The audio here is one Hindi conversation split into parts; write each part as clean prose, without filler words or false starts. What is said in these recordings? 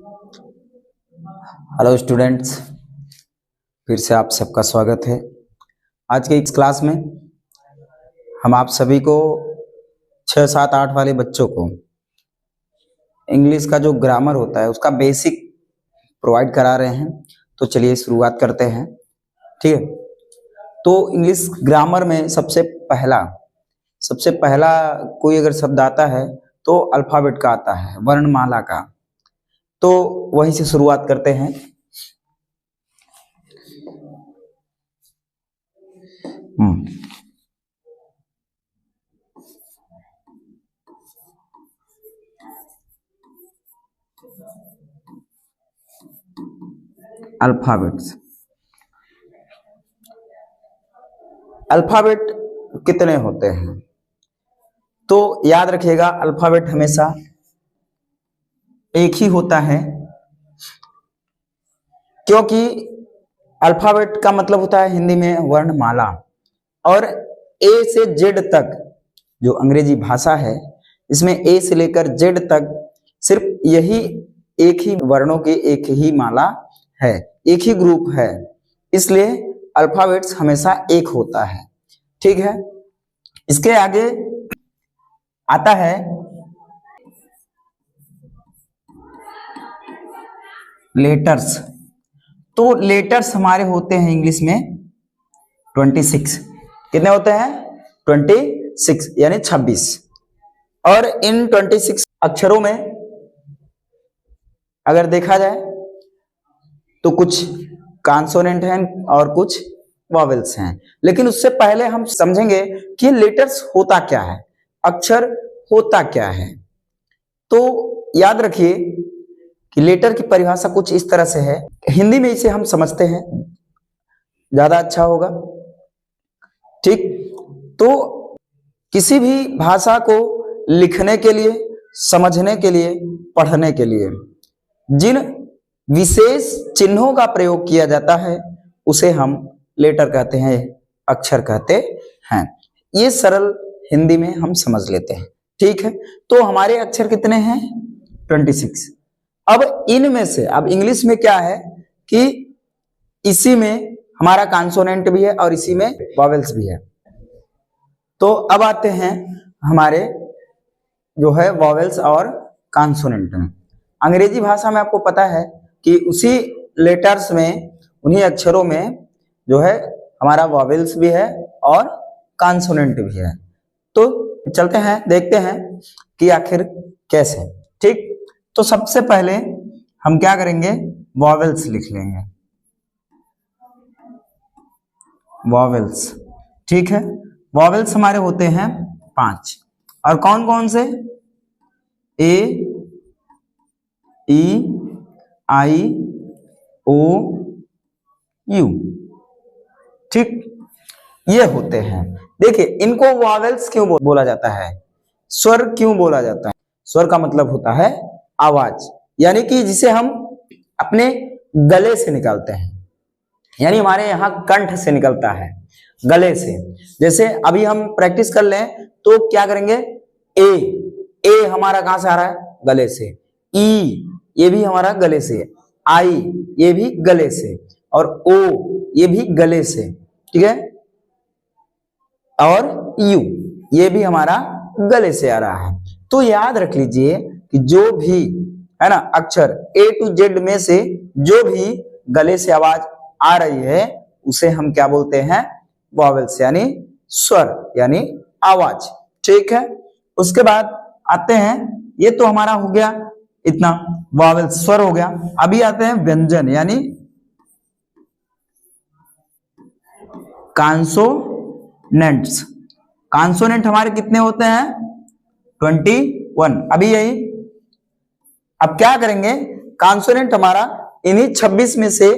हेलो स्टूडेंट्स, फिर से आप सबका स्वागत है। आज के इस क्लास में हम आप सभी को 6, 7, 8 वाले बच्चों को इंग्लिश का जो ग्रामर होता है उसका बेसिक प्रोवाइड करा रहे हैं। तो चलिए शुरुआत करते हैं, ठीक है। तो इंग्लिश ग्रामर में सबसे पहला कोई अगर शब्द आता है तो अल्फाबेट का आता है, वर्णमाला का। तो वहीं से शुरुआत करते हैं। अल्फाबेट कितने होते हैं? तो याद रखिएगा, अल्फाबेट हमेशा एक ही होता है, क्योंकि अल्फाबेट का मतलब होता है हिंदी में वर्णमाला। और ए से जेड तक जो अंग्रेजी भाषा है, इसमें ए से लेकर जेड तक सिर्फ यही एक ही वर्णों की एक ही माला है, एक ही ग्रुप है। इसलिए अल्फाबेट्स हमेशा एक होता है, ठीक है। इसके आगे आता है लेटर्स। तो लेटर्स हमारे होते हैं इंग्लिश में 26। कितने होते हैं? 26 यानी 26। और इन 26 अक्षरों में अगर देखा जाए तो कुछ कॉन्सोनेंट हैं और कुछ वॉवेल्स हैं। लेकिन उससे पहले हम समझेंगे कि लेटर्स होता क्या है, अक्षर होता क्या है। तो याद रखिए कि लेटर की परिभाषा कुछ इस तरह से है, हिंदी में इसे हम समझते हैं, ज्यादा अच्छा होगा, ठीक। तो किसी भी भाषा को लिखने के लिए, समझने के लिए, पढ़ने के लिए जिन विशेष चिन्हों का प्रयोग किया जाता है उसे हम लेटर कहते हैं, अक्षर कहते हैं। ये सरल हिंदी में हम समझ लेते हैं, ठीक है। तो हमारे अक्षर कितने हैं? 26। अब इनमें से, अब इंग्लिश में क्या है कि इसी में हमारा कॉन्सोनेंट भी है और इसी में वॉवेल्स भी है। तो अब आते हैं हमारे जो है वॉवेल्स और कॉन्सोनेंट में। अंग्रेजी भाषा में आपको पता है कि उसी लेटर्स में, उन्हीं अक्षरों में जो है हमारा वॉवेल्स भी है और कॉन्सोनेंट भी है। तो चलते हैं, देखते हैं कि आखिर कैसे, ठीक। तो सबसे पहले हम क्या करेंगे? वॉवेल्स लिख लेंगे, वॉवेल्स, ठीक है। वॉवेल्स हमारे होते हैं 5। और कौन कौन से? ए, ई, आई, ओ, यू, ठीक, ये होते हैं। देखिए, इनको वॉवेल्स क्यों बोला जाता है, स्वर क्यों बोला जाता है? स्वर का मतलब होता है आवाज, यानी कि जिसे हम अपने गले से निकालते हैं, यानी हमारे यहाँ कंठ से निकलता है, गले से। जैसे अभी हम प्रैक्टिस कर लें तो क्या करेंगे? ए हमारा कहां से आ रहा है? गले से। ई, ये भी हमारा गले से। आई, ये भी गले से। और ओ, ये भी गले से, ठीक है। और यू, ये भी हमारा गले से आ रहा है। तो याद रख लीजिए कि जो भी है ना अक्षर ए टू जेड में से जो भी गले से आवाज आ रही है उसे हम क्या बोलते हैं? वॉवेल्स, यानी स्वर, यानी आवाज, ठीक है। उसके बाद आते हैं, ये तो हमारा हो गया इतना, वॉवेल स्वर हो गया। अभी आते हैं व्यंजन, यानी कॉन्सोनेंट्स। कॉन्सोनेंट हमारे कितने होते हैं? 21। अभी यही, अब क्या करेंगे? कॉन्सोनेंट हमारा इन्हीं 26 में से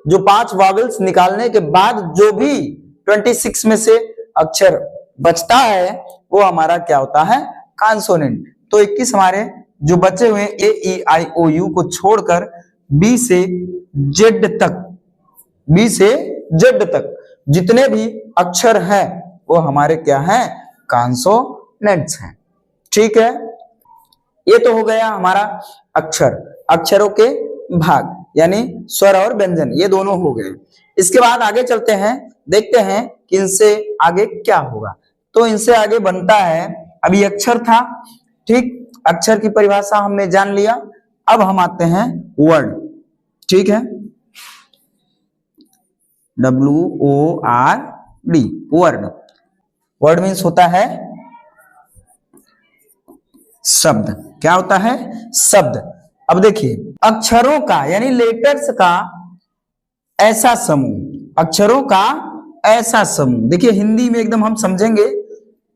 जो 5 वॉवेल्स निकालने के बाद जो भी 26 में से अक्षर बचता है वो हमारा क्या होता है? कॉन्सोनेंट। तो 21 हमारे जो बचे हुए ए, ई, आई, ओ, यू को छोड़कर बी से जेड तक जितने भी अक्षर हैं वो हमारे क्या हैं? कॉन्सोनेंट्स हैं, ठीक है। ये तो हो गया हमारा अक्षर। अक्षरों के भाग यानी स्वर और व्यंजन, ये दोनों हो गए। इसके बाद आगे चलते हैं, देखते हैं कि इनसे आगे क्या होगा। तो इनसे आगे बनता है, अभी अक्षर था, ठीक, अक्षर की परिभाषा हमने जान लिया। अब हम आते हैं वर्ड, ठीक है, WORD, वर्ड। वर्ड मीन्स होता है शब्द। क्या होता है? शब्द। अब देखिए, अक्षरों का यानी लेटर्स का ऐसा समूह, अक्षरों का ऐसा समूह। देखिए हिंदी में एकदम हम समझेंगे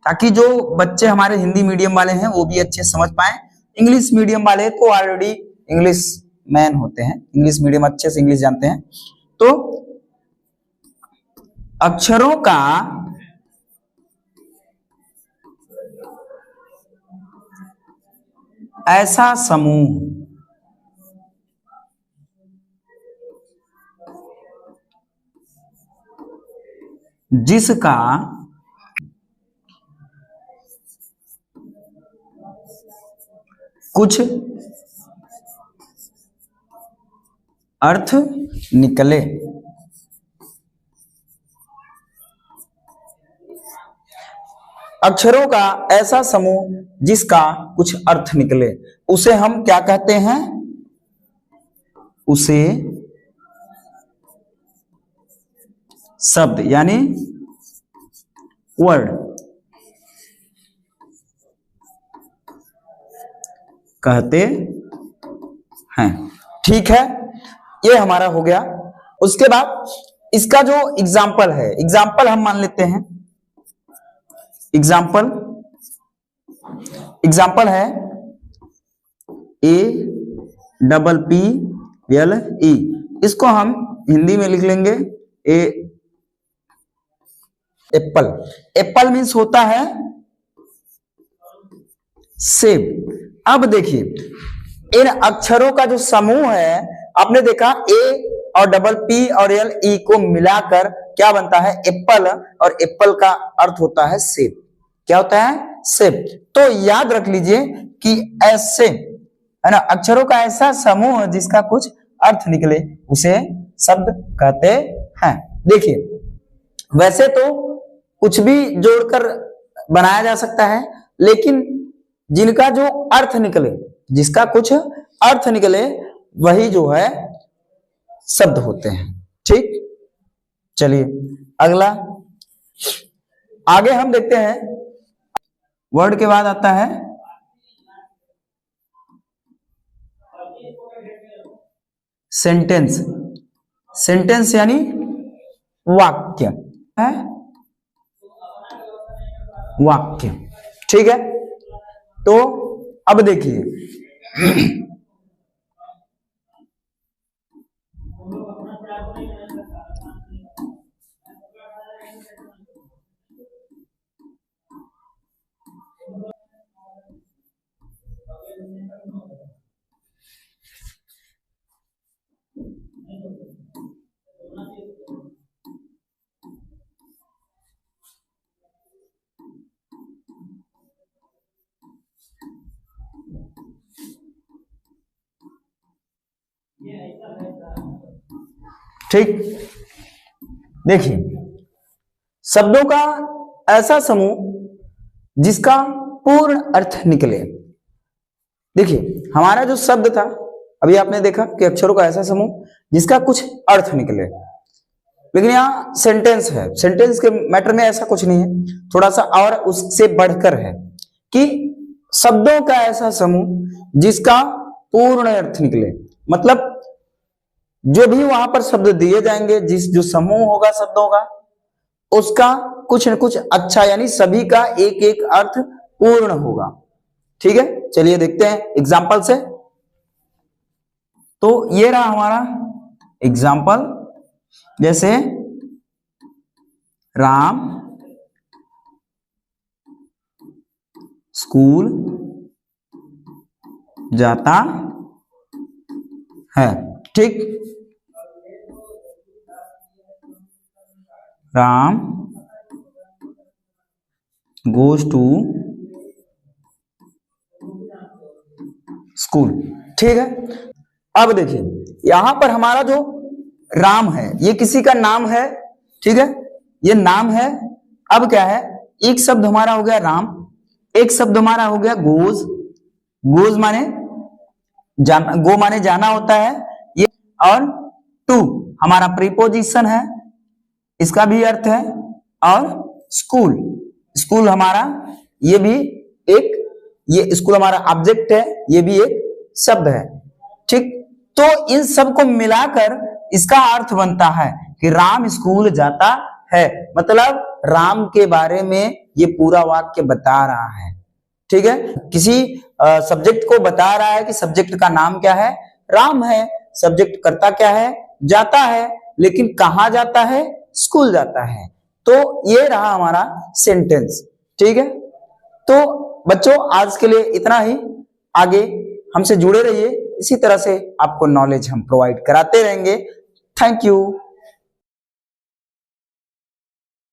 ताकि जो बच्चे हमारे हिंदी मीडियम वाले हैं वो भी अच्छे समझ पाए। इंग्लिश मीडियम वाले तो ऑलरेडी इंग्लिश मैन होते हैं, इंग्लिश मीडियम अच्छे से इंग्लिश जानते हैं। तो अक्षरों का ऐसा समूह जिसका कुछ अर्थ निकले। अक्षरों का ऐसा समूह जिसका कुछ अर्थ निकले, उसे हम क्या कहते हैं? उसे शब्द यानी वर्ड कहते हैं। ठीक है, ये हमारा हो गया। उसके बाद इसका जो एग्जाम्पल है, एग्जाम्पल हम मान लेते हैं, एग्जाम्पल है APPLE, इसको हम हिंदी में लिख लेंगे एप्पल। एप्पल मीन्स होता है सेब। अब देखिए इन अक्षरों का जो समूह है, आपने देखा A और डबल P और L E को मिलाकर क्या बनता है? एप्पल। और एप्पल का अर्थ होता है सेब। क्या होता है? सेब। तो याद रख लीजिए कि ऐसे है ना, अक्षरों का ऐसा समूह जिसका कुछ अर्थ निकले उसे शब्द कहते हैं। देखिए वैसे तो कुछ भी जोड़कर बनाया जा सकता है, लेकिन जिनका जो अर्थ निकले, जिसका कुछ अर्थ निकले, वही जो है शब्द होते हैं। ठीक, चलिए अगला आगे हम देखते हैं। वर्ड के बाद आता है सेंटेंस। सेंटेंस यानी वाक्य है, वाक्य। ठीक है, तो अब देखिए ठीक, देखिए शब्दों का ऐसा समूह जिसका पूर्ण अर्थ निकले। देखिए हमारा जो शब्द था, अभी आपने देखा कि अक्षरों का ऐसा समूह जिसका कुछ अर्थ निकले, लेकिन यहाँ सेंटेंस है। सेंटेंस के मैटर में ऐसा कुछ नहीं है, थोड़ा सा और उससे बढ़कर है कि शब्दों का ऐसा समूह जिसका पूर्ण अर्थ निकले। मतलब जो भी वहां पर शब्द दिए जाएंगे, जिस जो समूह होगा शब्दों का, उसका कुछ न कुछ अच्छा, यानी सभी का एक एक अर्थ पूर्ण होगा। ठीक है, चलिए देखते हैं एग्जाम्पल से। तो ये रहा हमारा एग्जाम्पल, जैसे राम स्कूल जाता है। ठीक, राम goes to स्कूल। ठीक है, अब देखिए यहां पर हमारा जो राम है ये किसी का नाम है, ठीक है, ये नाम है। अब क्या है, एक शब्द हमारा हो गया राम, एक शब्द हमारा हो गया गोज, गोज माने जाना, गो माने जाना होता है ये, और टू हमारा प्रीपोजिशन है, इसका भी अर्थ है, और स्कूल, स्कूल हमारा ये भी एक, ये स्कूल हमारा ऑब्जेक्ट है, ये भी एक शब्द है, ठीक। तो इन सब को मिलाकर इसका अर्थ बनता है कि राम स्कूल जाता है, मतलब राम के बारे में ये पूरा वाक्य बता रहा है, ठीक है। किसी सब्जेक्ट को बता रहा है कि सब्जेक्ट का नाम क्या है, राम है, सब्जेक्ट करता क्या है, जाता है, लेकिन कहां जाता है, स्कूल जाता है। तो ये रहा हमारा सेंटेंस, ठीक है। तो बच्चों आज के लिए इतना ही, आगे हमसे जुड़े रहिए, इसी तरह से आपको नॉलेज हम प्रोवाइड कराते रहेंगे। Thank you.